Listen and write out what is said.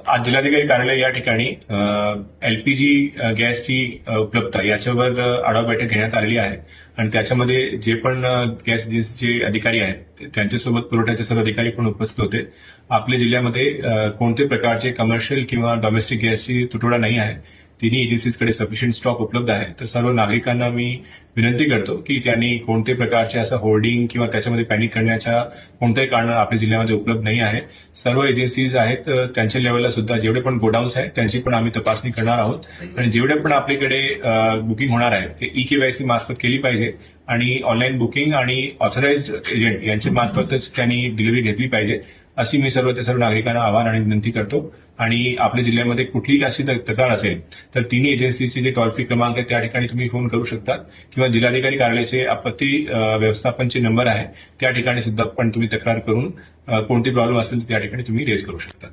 आज जिल्हाधिकारी कार्यालय या ठिकाणी एलपीजी गॅसची उपलब्धता याच्यावर आढावा बैठक घेण्यात आलेली आहे आणि त्याच्यामध्ये जे पण गॅस एजन्सीचे अधिकारी आहेत त्यांच्यासोबत पुरवठ्याचे सर्व अधिकारी पण उपस्थित होते. आपल्या जिल्ह्यामध्ये कोणत्याही प्रकारचे कमर्शियल किंवा डोमेस्टिक गॅसची तुटवडा नाही आहे. तिन्ही एजन्सीजकडे सफिशियंट स्टॉक उपलब्ध आहे. तर सर्व नागरिकांना मी विनंती करतो की त्यांनी कोणत्याही प्रकारचे असं होर्डिंग किंवा त्याच्यामध्ये पॅनिक करण्याच्या कोणत्याही कारण आपल्या जिल्ह्यामध्ये उपलब्ध नाही आहे. सर्व एजन्सीज आहेत त्यांच्या लेवलला सुद्धा जेवढे पण गोडाऊन्स आहेत त्यांची पण आम्ही तपासणी करणार आहोत आणि जेवढे पण आपल्याकडे बुकिंग होणार आहे ते ई-केवायसी मार्फत केली पाहिजे आणि ऑनलाईन बुकिंग आणि ऑथराइज्ड एजंट यांच्या मार्फतच त्यांनी डिलिव्हरी घेतली पाहिजे अशी मी सर्व नागरिकांना आवाहन आणि विनंती करतो. आणि आपल्या जिल्ह्यामध्ये कुठलीही अशी तक्रार असेल तर तिन्ही एजन्सीचे जे टोल फ्री क्रमांक आहे त्या ठिकाणी तुम्ही फोन करू शकता किंवा जिल्हाधिकारी कार्यालयाचे आपत्ती व्यवस्थापनचे नंबर आहे त्या ठिकाणी सुद्धा पण तुम्ही तक्रार करून कोणती प्रॉब्लेम असेल त्या ठिकाणी तुम्ही रेज करू शकता.